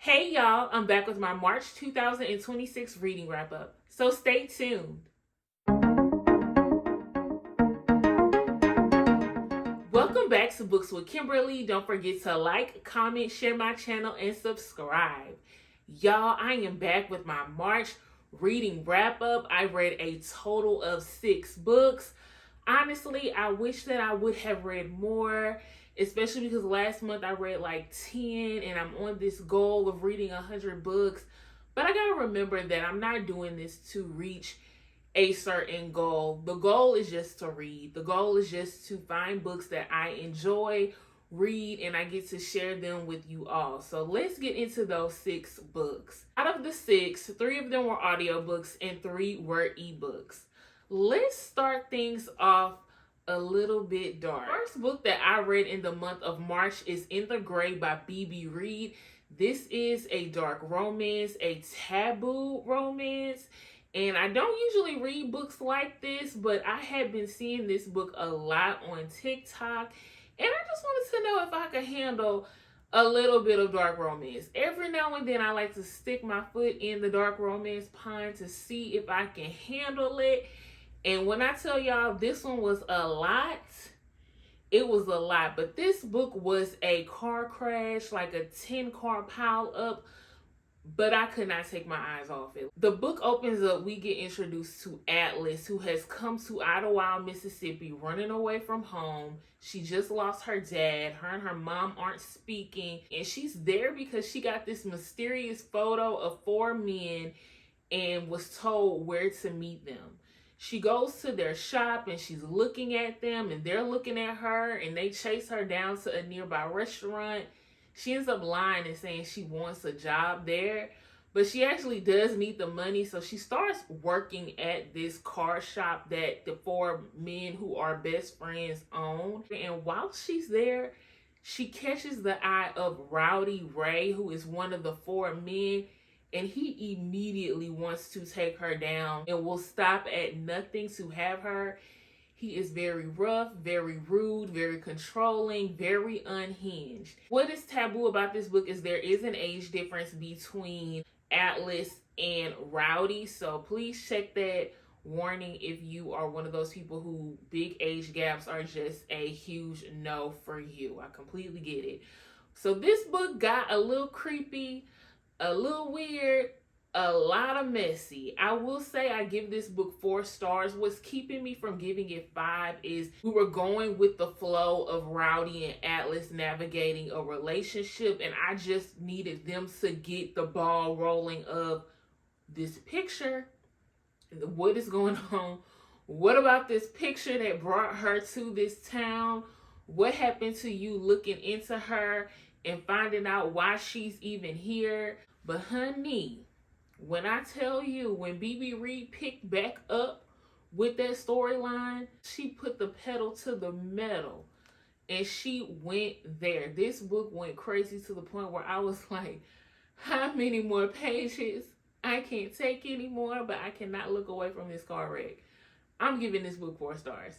Hey y'all, I'm back with my March 2026 reading wrap up. So stay tuned. Welcome back to Books with Kimberly. Don't forget to like, comment, share my channel, and subscribe. Y'all, I am back with my March reading wrap up. I read a total of 6 books. Honestly, I wish that I would have read more, especially because last month I read like 10 and I'm on this goal of reading 100 books. But I gotta remember that I'm not doing this to reach a certain goal. The goal is just to read. The goal is just to find books that I enjoy, read, and I get to share them with you all. So let's get into those 6 books. Out of the 6, 3 of them were audiobooks and 3 were ebooks. Let's start things off a little bit dark. The first book that I read in the month of March is In the Gray by Reid. This is a dark romance, a taboo romance. And I don't usually read books like this, but I have been seeing this book a lot on TikTok. And I just wanted to know if I could handle a little bit of dark romance. Every now and then I like to stick my foot in the dark romance pond to see if I can handle it. And when I tell y'all this one was a lot, it was a lot. But this book was a car crash, like a 10-car pile up. But I could not take my eyes off it. The book opens up, we get introduced to Atlas, who has come to Idlewild, Mississippi, running away from home. She just lost her dad. Her and her mom aren't speaking. And she's there because she got this mysterious photo of 4 men and was told where to meet them. She goes to their shop and she's looking at them and they're looking at her and they chase her down to a nearby restaurant. She ends up lying and saying she wants a job there, but she actually does need the money. So she starts working at this car shop that the 4 men who are best friends own. And while she's there, she catches the eye of Rowdy Ray, who is one of the 4 men. And he immediately wants to take her down and will stop at nothing to have her. He is very rough, very rude, very controlling, very unhinged. What is taboo about this book is there is an age difference between Atlas and Rowdy. So please check that warning if you are one of those people who big age gaps are just a huge no for you. I completely get it. So this book got a little creepy, a little weird, a lot of messy. I will say I give this book 4 stars. What's keeping me from giving it 5 is we were going with the flow of Rowdy and Atlas navigating a relationship, and I just needed them to get the ball rolling of this picture. What is going on? What about this picture that brought her to this town? What happened to you looking into her and finding out why she's even here? But honey, when I tell you, when Reid picked back up with that storyline, she put the pedal to the metal and she went there. This book went crazy to the point where I was like, how many more pages? I can't take anymore, but I cannot look away from this car wreck. I'm giving this book 4 stars.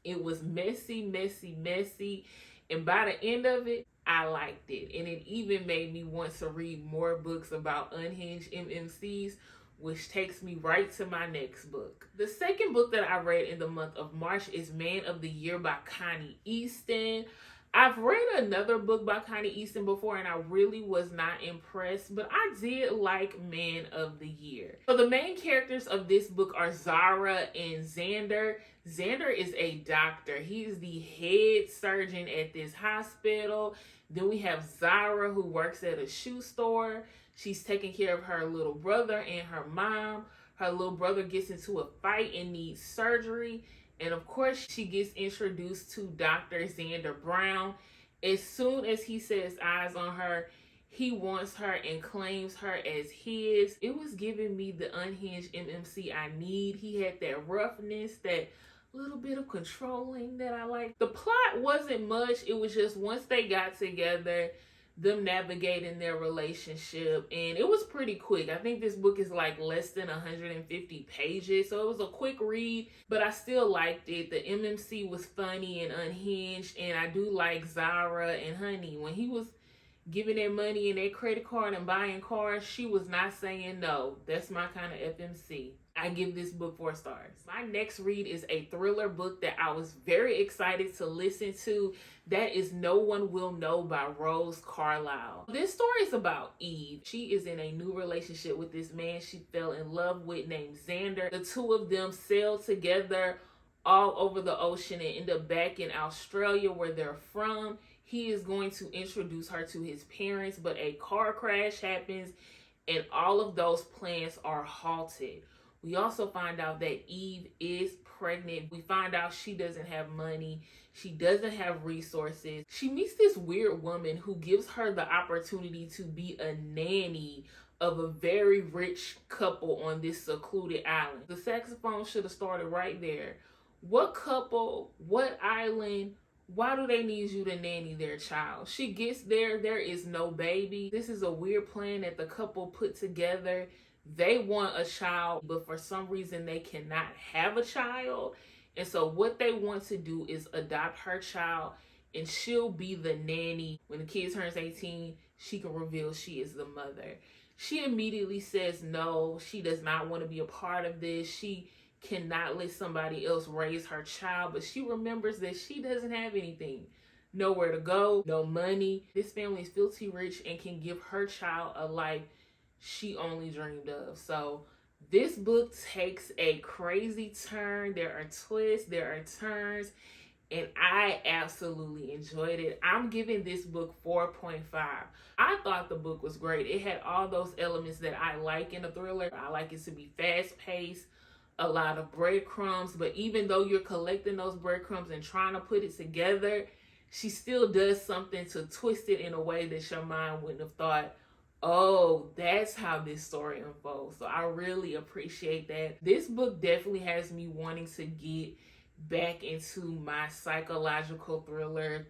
It was messy, messy, messy. And by the end of it, I liked it. And it even made me want to read more books about unhinged MMCs, which takes me right to my next book. The second book that I read in the month of March is Man of the Year by Connie, Easton. I've read another book by Connie, Easton before and I really was not impressed, but I did like Man of the Year. So the main characters of this book are Zara and Xander. Xander is a doctor. He's the head surgeon at this hospital. Then we have Zara, who works at a shoe store. She's taking care of her little brother and her mom. Her little brother gets into a fight and needs surgery. And of course, she gets introduced to Dr. Xander Brown. As soon as he sets eyes on her, he wants her and claims her as his. It was giving me the unhinged MMC I need. He had that roughness, that little bit of controlling that I like. The plot wasn't much. It was just once they got together, them navigating their relationship, and it was pretty quick. I think this book is like less than 150 pages, so it was a quick read, but I still liked it. The MMC was funny and unhinged, and I do like Zara and Honey. When he was giving that money and that credit card and buying cars, she was not saying no. That's my kind of FMC. I give this book 4 stars. My next read is a thriller book that I was very excited to listen to. That is No One Will Know by Rose Carlyle. This story is about Eve. She is in a new relationship with this man she fell in love with named Xander. The two of them sail together all over the ocean and end up back in Australia where they're from. He is going to introduce her to his parents, but a car crash happens and all of those plans are halted. We also find out that Eve is pregnant. We find out she doesn't have money. She doesn't have resources. She meets this weird woman who gives her the opportunity to be a nanny of a very rich couple on this secluded island. The saxophone should have started right there. What couple? What island? Why do they need you to nanny their child? She gets there. There is no baby. This is a weird plan that the couple put together. They want a child, but for some reason they cannot have a child. And so what they want to do is adopt her child and she'll be the nanny. When the kid turns 18, she can reveal she is the mother. She immediately says no. She does not want to be a part of this. She cannot let somebody else raise her child, but she remembers that she doesn't have anything. Nowhere to go, no money. This family is filthy rich and can give her child a life she only dreamed of. So this book takes a crazy turn. There are twists, there are turns, and I absolutely enjoyed it. I'm giving this book 4.5. I thought the book was great. It had all those elements that I like in a thriller. I like it to be fast-paced, a lot of breadcrumbs, but even though you're collecting those breadcrumbs and trying to put it together, she still does something to twist it in a way that your mind wouldn't have thought, oh, that's how this story unfolds. So I really appreciate that. This book definitely has me wanting to get back into my psychological thriller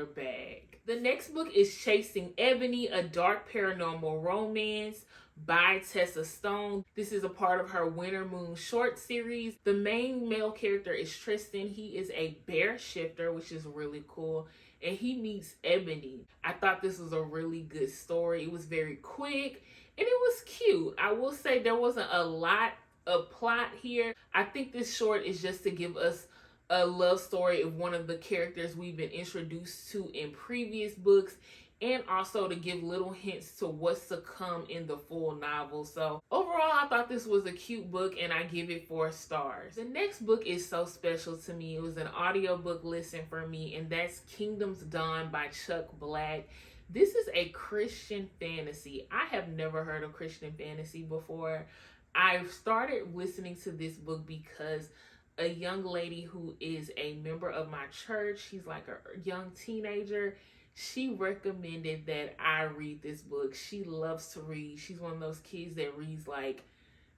bag. The next book is Chasing Ebony, a dark paranormal romance by Tessa Stone. This is a part of her Wintermoon short series. The main male character is Tristan. He is a bear shifter, which is really cool. And he meets Ebony. I thought this was a really good story. It was very quick and it was cute. I will say there wasn't a lot of plot here. I think this short is just to give us a love story of one of the characters we've been introduced to in previous books, and also to give little hints to what's to come in the full novel. So overall, I thought this was a cute book and I give it 4 stars. The next book is so special to me. It was an audiobook listen for me, and that's Kingdom's Dawn by Chuck Black. This is a Christian fantasy. I have never heard of Christian fantasy before. I started listening to this book because a young lady who is a member of my church, she's like a young teenager, she recommended that I read this book. She loves to read. She's one of those kids that reads like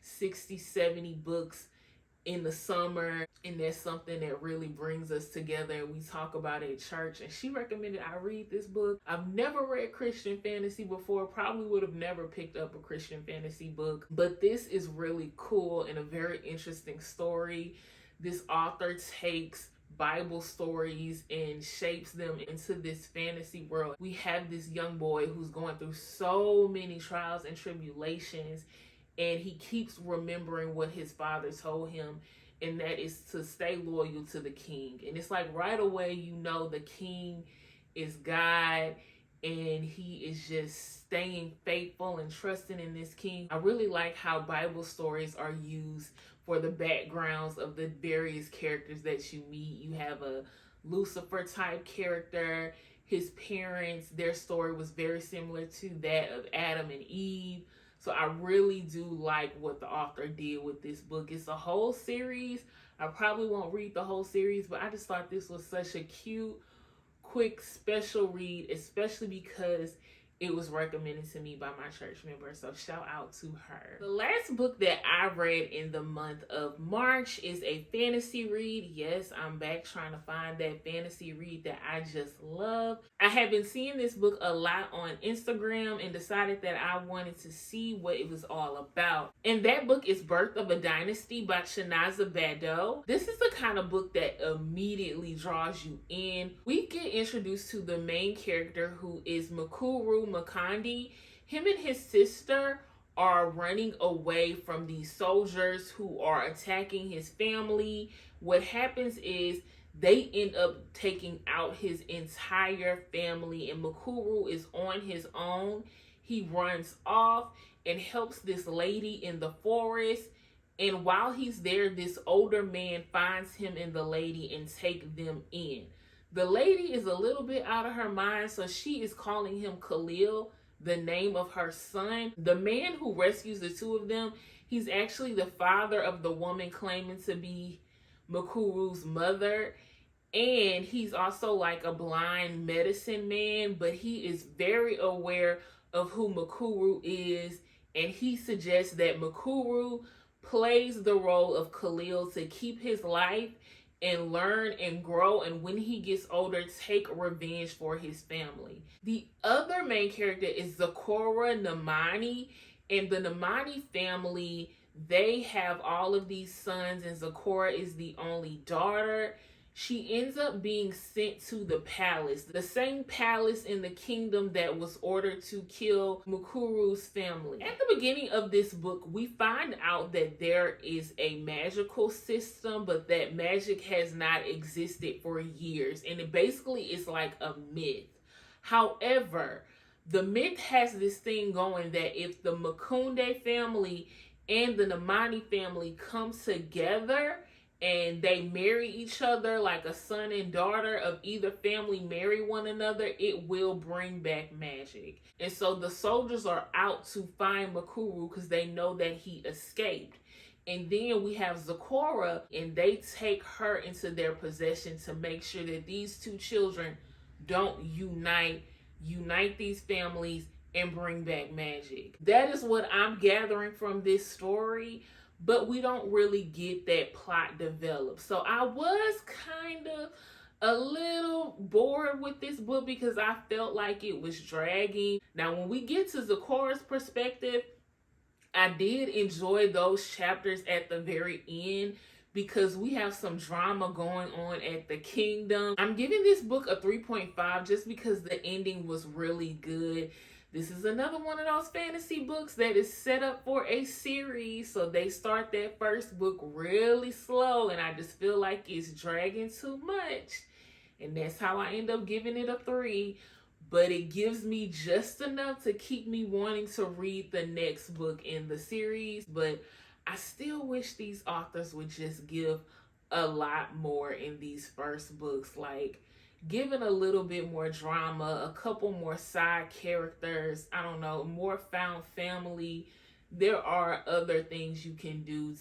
60, 70 books in the summer. And that's something that really brings us together. We talk about it at church. And she recommended I read this book. I've never read Christian fantasy before. Probably would have never picked up a Christian fantasy book. But this is really cool and a very interesting story. This author takes Bible stories and shapes them into this fantasy world. We have this young boy who's going through so many trials and tribulations, and he keeps remembering what his father told him, and that is to stay loyal to the king. And it's like right away you know the king is God, and he is just staying faithful and trusting in this king. I really like how Bible stories are used for the backgrounds of the various characters that you meet. You have a Lucifer type character. His parents, their story was very similar to that of Adam and Eve. So I really do like what the author did with this book. It's a whole series. I probably won't read the whole series, but I just thought this was such a cute, quick, special read, especially because it was recommended to me by my church member, so shout out to her. The last book that I read in the month of March is a fantasy read. Yes, I'm back trying to find that fantasy read that I just love. I have been seeing this book a lot on Instagram and decided that I wanted to see what it was all about. And that book is Birth of a Dynasty by Chinaza Bado. This is the kind of book that immediately draws you in. We get introduced to the main character, who is Makuru Mukuru Makandi. Him and his sister are running away from these soldiers who are attacking his family. What happens is they end up taking out his entire family, and Mukuru is on his own. He runs off and helps this lady in the forest. And while he's there, this older man finds him and the lady and take them in. The lady is a little bit out of her mind, so she is calling him Khalil, the name of her son. The man who rescues the two of them, he's actually the father of the woman claiming to be Mukuru's mother. And he's also like a blind medicine man, but he is very aware of who Mukuru is. And he suggests that Mukuru plays the role of Khalil to keep his life and learn and grow, and when he gets older, take revenge for his family. The other main character is Zecora Namani, and the Namani family, they have all of these sons, and Zecora is the only daughter. She ends up being sent to the palace, the same palace in the kingdom that was ordered to kill Mukuru's family. At the beginning of this book, we find out that there is a magical system, but that magic has not existed for years. And it basically is like a myth. However, the myth has this thing going that if the Makunde family and the Namani family come together, and they marry each other, like a son and daughter of either family marry one another, it will bring back magic. And so the soldiers are out to find Mukuru because they know that he escaped. And then we have Zecora, and they take her into their possession to make sure that these two children don't unite these families and bring back magic. That is what I'm gathering from this story. But we don't really get that plot developed. So I was kind of a little bored with this book because I felt like it was dragging. Now, when we get to Zecora's perspective, I did enjoy those chapters at the very end because we have some drama going on at the kingdom. I'm giving this book a 3.5 just because the ending was really good. This is another one of those fantasy books that is set up for a series. So they start that first book really slow, and I just feel like it's dragging too much. And that's how I end up giving it a 3. But it gives me just enough to keep me wanting to read the next book in the series. But I still wish these authors would just give a lot more in these first books. Like, given a little bit more drama, a couple more side characters, I don't know, more found family. There are other things you can do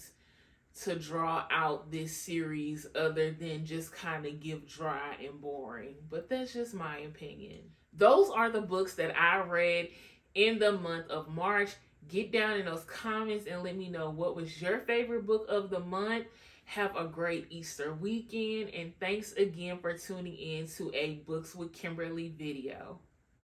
to draw out this series other than just kind of give dry and boring. But that's just my opinion. Those are the books that I read in the month of March. Get down in those comments and let me know what was your favorite book of the month. Have a great Easter weekend, and thanks again for tuning in to a Books with Kimberly video.